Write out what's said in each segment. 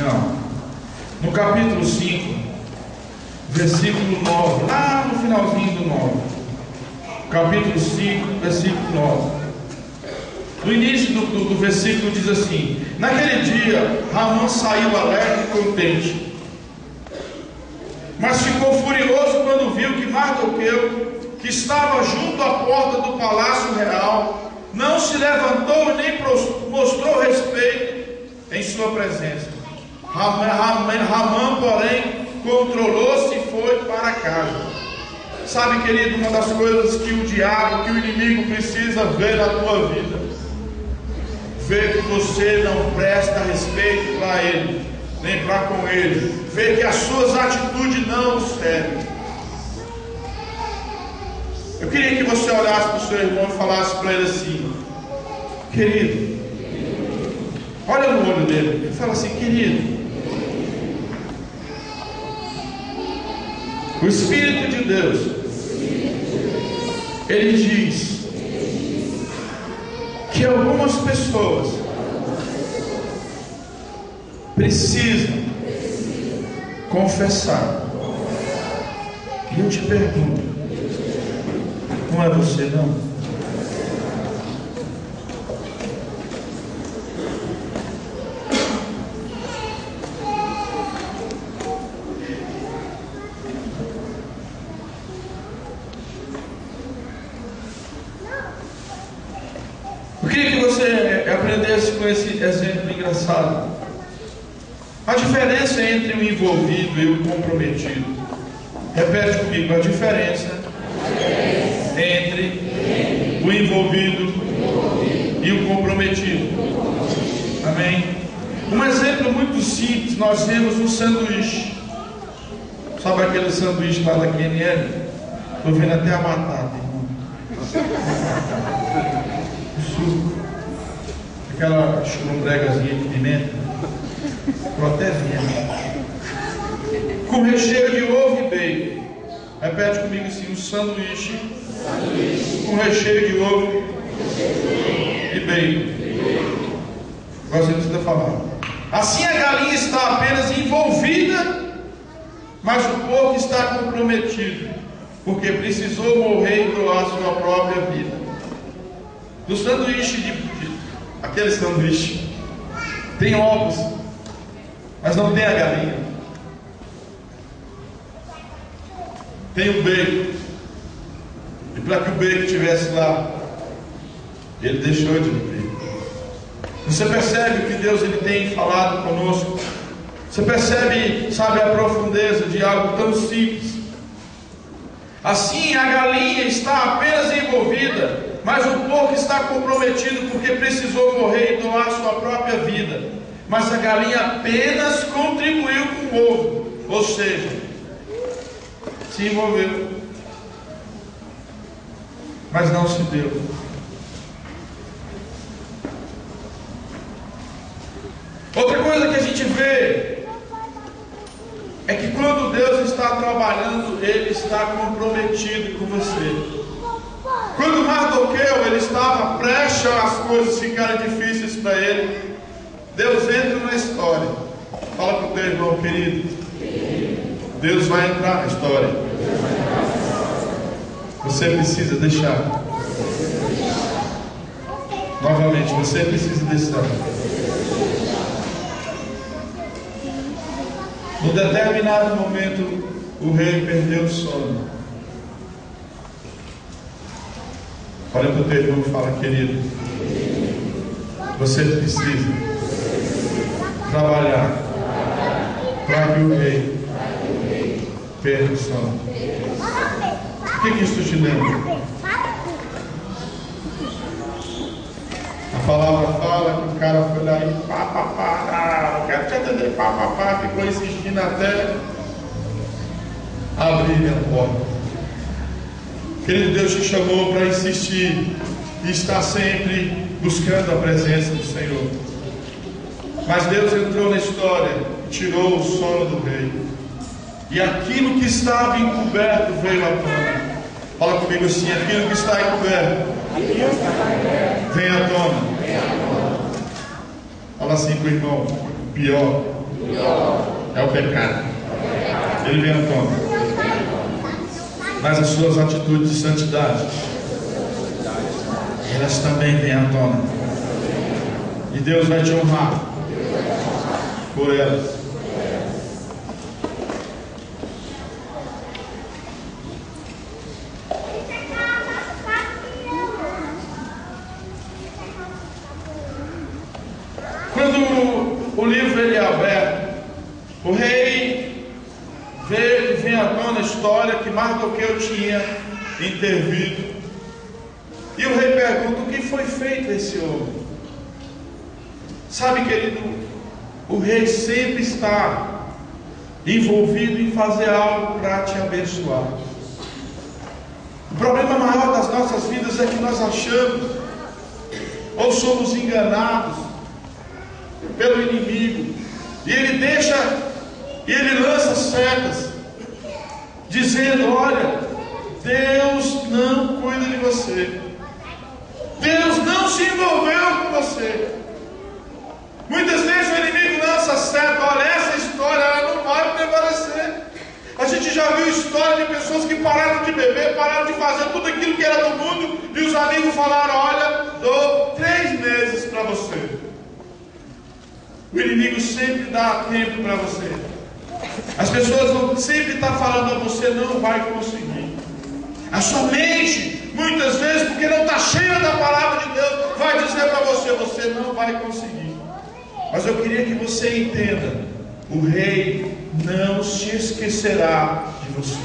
Não. No capítulo 5, versículo 9, lá no finalzinho do 9. Capítulo 5, versículo 9. No início do versículo diz assim: naquele dia, Ramã saiu alegre e contente, mas ficou furioso quando viu que Mardoqueu, que estava junto à porta do palácio real, não se levantou e nem mostrou respeito em sua presença. Ramã, porém, controlou-se e foi para casa. Sabe, querido, uma das coisas que o diabo, que o inimigo precisa ver na tua vida, ver que você não presta respeito para ele, nem para com ele, ver que as suas atitudes não o servem. Eu queria que você olhasse para o seu irmão e falasse para ele assim: querido, olha no olho dele e fala assim: querido, o Espírito de Deus, ele diz que algumas pessoas precisam confessar. E eu te pergunto, não é você não? Eu queria que você aprendesse com esse exemplo engraçado. A diferença entre o envolvido e o comprometido. Repete comigo: a diferença entre o envolvido e o comprometido. Amém? Um exemplo muito simples, nós vemos um sanduíche. Sabe aquele sanduíche lá da QNL? Estou vendo até a batata, irmão. Aquela churumbragazinha de pimenta, protezinha, com recheio de ovo e bacon. Repete comigo assim: um sanduíche com recheio de ovo e bacon. Agora você precisa falar. Assim a galinha está apenas envolvida, mas o porco está comprometido, porque precisou morrer e doar sua própria vida. No sanduíche aquele sanduíche tem ovos, mas não tem a galinha. Tem o bacon, e para que o bacon estivesse lá, ele deixou de viver. Você percebe que Deus ele tem falado conosco? Você percebe, sabe, a profundeza de algo tão simples? Assim a galinha está apenas envolvida, mas o porco está comprometido porque precisou morrer e doar sua própria vida. Mas a galinha apenas contribuiu com o ovo, ou seja, se envolveu, mas não se deu. Outra coisa que a gente vê é que quando Deus está trabalhando, Ele está comprometido com você. Quando Mardoqueu ele estava prestes as coisas ficarem difíceis para ele, Deus entra na história. Fala para o teu irmão: querido, Deus vai entrar na história. Você precisa deixar. Novamente, você precisa deixar. Num determinado momento, o rei perdeu o sono. Olha para o teu irmão e fala: querido, você precisa trabalhar para que o rei perca o sono. O que isso te lembra? A palavra fala que o cara foi lá e não quero te atender, ficou insistindo até abrir a porta. Querido, Deus te chamou para insistir e estar sempre buscando a presença do Senhor. Mas Deus entrou na história e tirou o sono do rei. E aquilo que estava encoberto veio à tona. Fala comigo assim: aquilo que está encoberto vem à tona. Fala assim para o irmão: pior É o pecado. Ele vem à tona. Mas as suas atitudes de santidade, elas também vêm à tona. E Deus vai te honrar por elas. Quando o livro ele é aberto, o rei vem à tona a história que Mardoqueu tinha intervido. E o rei pergunta: o que foi feito a esse homem? Sabe, querido, o rei sempre está envolvido em fazer algo para te abençoar. O problema maior das nossas vidas é que nós achamos ou somos enganados pelo inimigo, e ele lança setas dizendo: olha, Deus não cuida de você, Deus não se envolveu com você. Muitas vezes o inimigo lança seta: olha, essa história ela não vai prevalecer. A gente já viu história de pessoas que pararam de beber, pararam de fazer tudo aquilo que era do mundo, e os amigos falaram: olha, dou 3 meses para você. O inimigo sempre dá tempo para você. As pessoas vão sempre estar falando a você: não vai conseguir. A sua mente, muitas vezes, porque não está cheia da palavra de Deus, vai dizer para você: você não vai conseguir. Mas eu queria que você entenda: o rei não se esquecerá de você.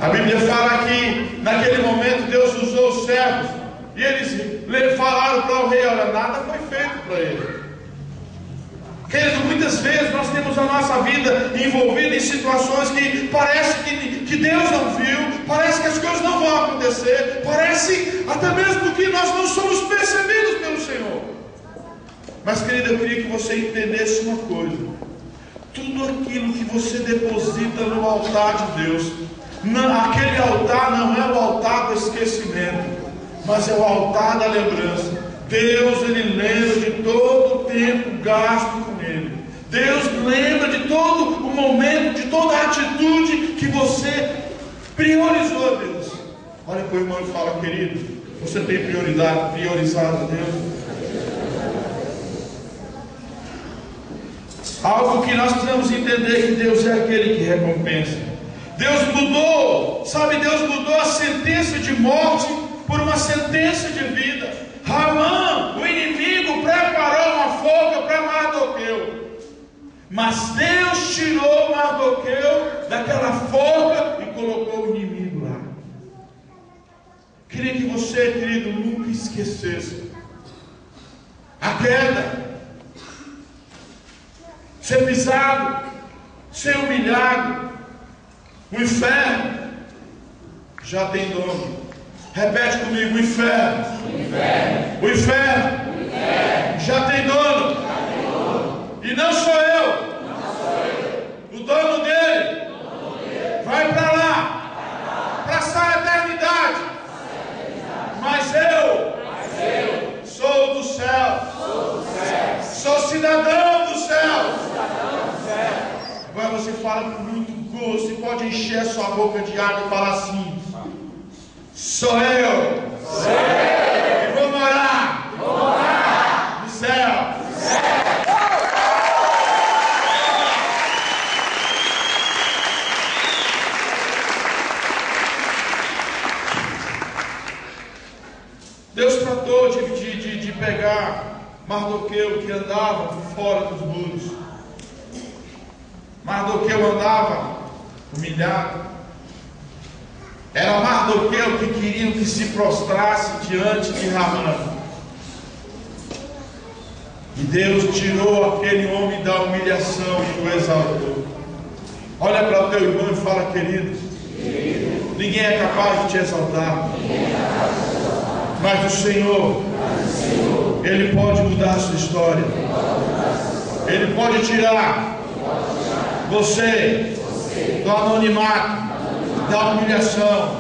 A Bíblia fala que naquele momento Deus usou os servos, e eles falaram para o rei: olha, nada foi feito para ele. Querido, muitas vezes nós temos a nossa vida envolvida em situações que parece que Deus não viu, parece que as coisas não vão acontecer, parece até mesmo que nós não somos percebidos pelo Senhor. Mas, querido, eu queria que você entendesse uma coisa: tudo aquilo que você deposita no altar de Deus, aquele altar não é o altar do esquecimento, mas é o altar da lembrança. Deus, ele lembra de todo o tempo gasto com ele. Deus lembra de todo o momento, de toda a atitude que você priorizou a Deus. Olha para o irmão e fala: querido, você tem priorizado a Deus? Algo que nós precisamos entender: que Deus é aquele que recompensa. Deus mudou a sentença de morte por uma sentença de vida. Ramã, o inimigo, preparou uma forca para Mardoqueu, mas Deus tirou Mardoqueu daquela forca e colocou o inimigo lá. Queria que você, querido, nunca esquecesse a queda, ser pisado, ser humilhado. O inferno já tem dono. Repete comigo: o inferno, o inferno já tem dono. E não sou eu. O dono dele vai para lá, para essa eternidade. Mas eu sou do céu, sou cidadão do céu. Agora você fala com muito gosto, e pode encher a sua boca de água e falar assim: sou eu, e vou morar no céu. Deus tratou de pegar Mardoqueu, que andava fora dos muros. Mardoqueu andava humilhado. Era Mardoqueu que queriam que se prostrasse diante de Ramã. E Deus tirou aquele homem da humilhação e o exaltou. Olha para o teu irmão e fala: querido, ninguém é capaz de te exaltar, mas o Senhor, Ele pode mudar a sua história. Ele pode tirar você do anonimato, da humilhação,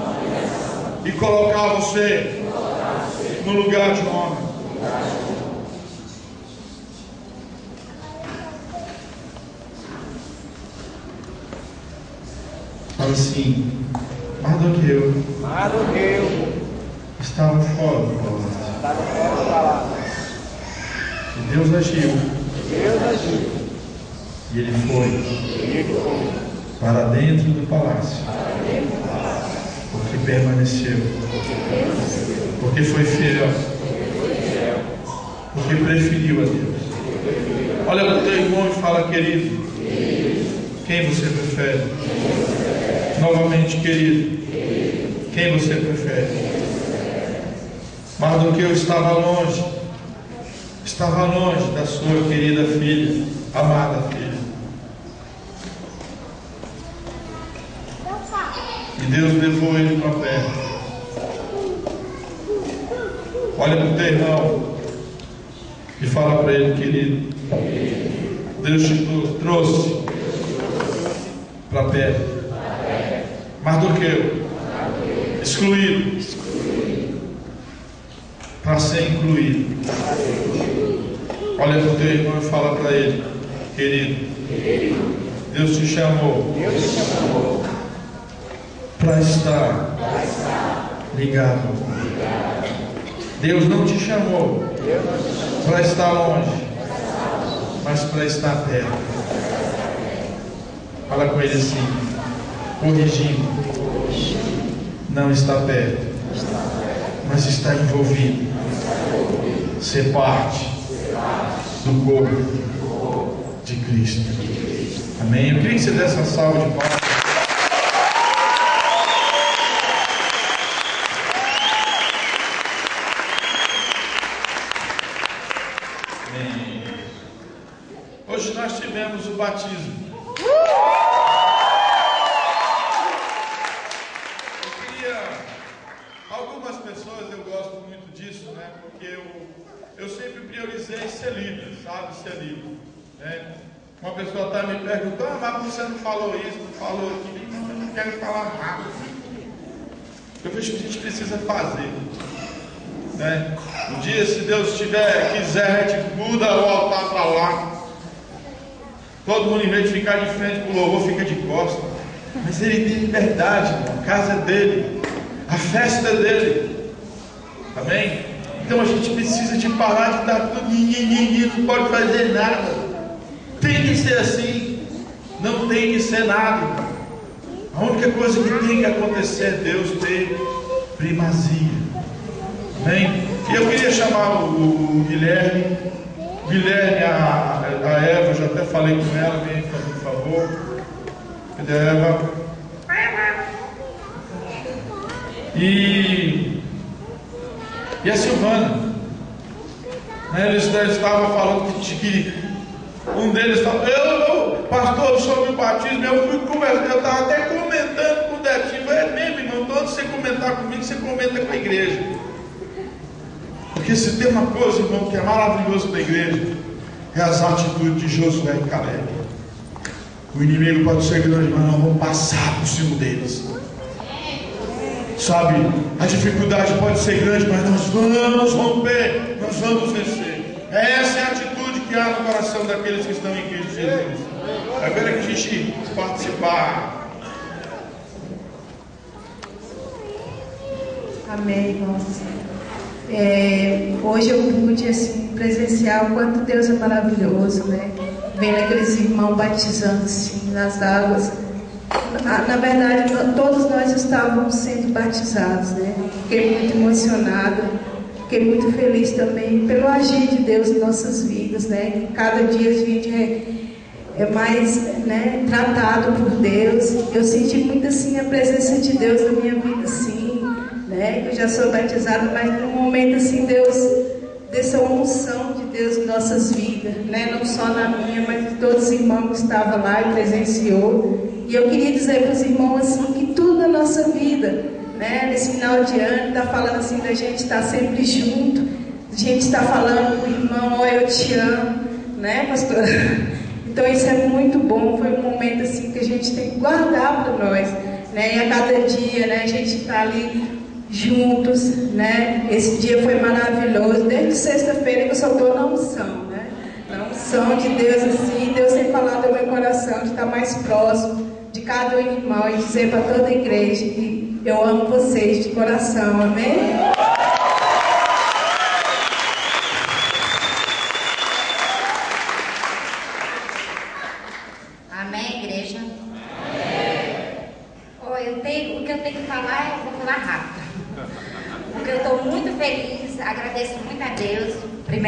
e colocar você no lugar de honra. Fala assim: Mardoqueu estava fora do palácio. E Deus agiu. E ele foi para dentro do palácio. Porque permaneceu. Porque foi fiel. Porque preferiu a Deus. Olha para o teu irmão e fala: querido, quem você prefere? Novamente, querido, quem você prefere? Mardoqueu estava longe da sua querida filha, amada filha. E Deus levou ele para perto. Olha para o teu irmão e fala para ele: querido, Deus te trouxe para perto. Mardoqueu, excluído, para ser incluído. Olha para o teu irmão e fala para ele: querido, Deus te chamou para estar ligado. Deus não te chamou para estar longe, mas para estar perto. Fala com ele assim, corrigindo: não está perto, mas está envolvido. Ser parte do corpo de Cristo. Amém? Eu queria que você desse uma salva de palmas. Hoje nós tivemos o batismo. Algumas pessoas, eu gosto muito disso, né? Porque eu sempre priorizei ser líder, sabe? Ser líder, né? Uma pessoa está me perguntando: mas você não falou isso, não falou aquilo? Eu não quero falar nada. Eu vejo que a gente precisa fazer, né? Um dia, se Deus quiser, a gente muda o altar para lá. Todo mundo, em vez de ficar de frente para o louvor, fica de costas. Mas ele tem liberdade, a casa é dele, a festa é dele. Amém? Então a gente precisa de parar de dar tudo, ninguém não pode fazer nada. Tem que ser assim. Não tem que ser nada. A única coisa que tem que acontecer é Deus ter primazia. Amém? E eu queria chamar o Guilherme, a Eva, já até falei com ela, vem fazer um favor. Cadê a Eva? E a Silvana, né, eles estavam falando que um deles estava: pastor, sobre o batismo, eu estava até comentando com o Detinho. É mesmo, irmão, quando você comentar comigo, você comenta com a igreja. Porque se tem uma coisa, irmão, que é maravilhoso da igreja, é as atitudes de Josué e Caleb. O inimigo pode ser grande, mas nós vamos passar por cima deles. Sabe, a dificuldade pode ser grande, mas nós vamos romper, nós vamos vencer. Essa é a atitude que há no coração daqueles que estão em Cristo Jesus. Agora que a gente participar. Amém, irmãos. Hoje eu pude assim, presenciar o quanto Deus é maravilhoso, né? Vendo aqueles irmãos batizando assim nas águas. Na verdade, todos nós estávamos sendo batizados, né? Fiquei muito emocionada, fiquei muito feliz também pelo agir de Deus em nossas vidas, né? Cada dia a gente é mais, né, tratado por Deus. Eu senti muito assim a presença de Deus na minha vida, assim, né? Eu já sou batizada, mas num momento assim Deus dessa unção de Deus em nossas vidas, né? Não só na minha, mas de todos os irmãos que estavam lá e presenciou. E eu queria dizer para os irmãos assim, que tudo na nossa vida, né, nesse final de ano, está falando assim da gente estar sempre junto, a gente está falando para o irmão: eu te amo, né, pastor? Então isso é muito bom. Foi um momento assim que a gente tem que guardar para nós, né? E a cada dia, né, a gente está ali juntos, né? Esse dia foi maravilhoso, desde sexta-feira que eu só estou na unção, né? Na unção de Deus, assim, Deus tem falado ao meu coração de estar mais próximo de cada irmão e dizer para toda a igreja que eu amo vocês de coração, amém? Amém, igreja? Amém. O que eu tenho que falar, eu vou falar rápido. Porque eu estou muito feliz, agradeço muito a Deus, primeiramente.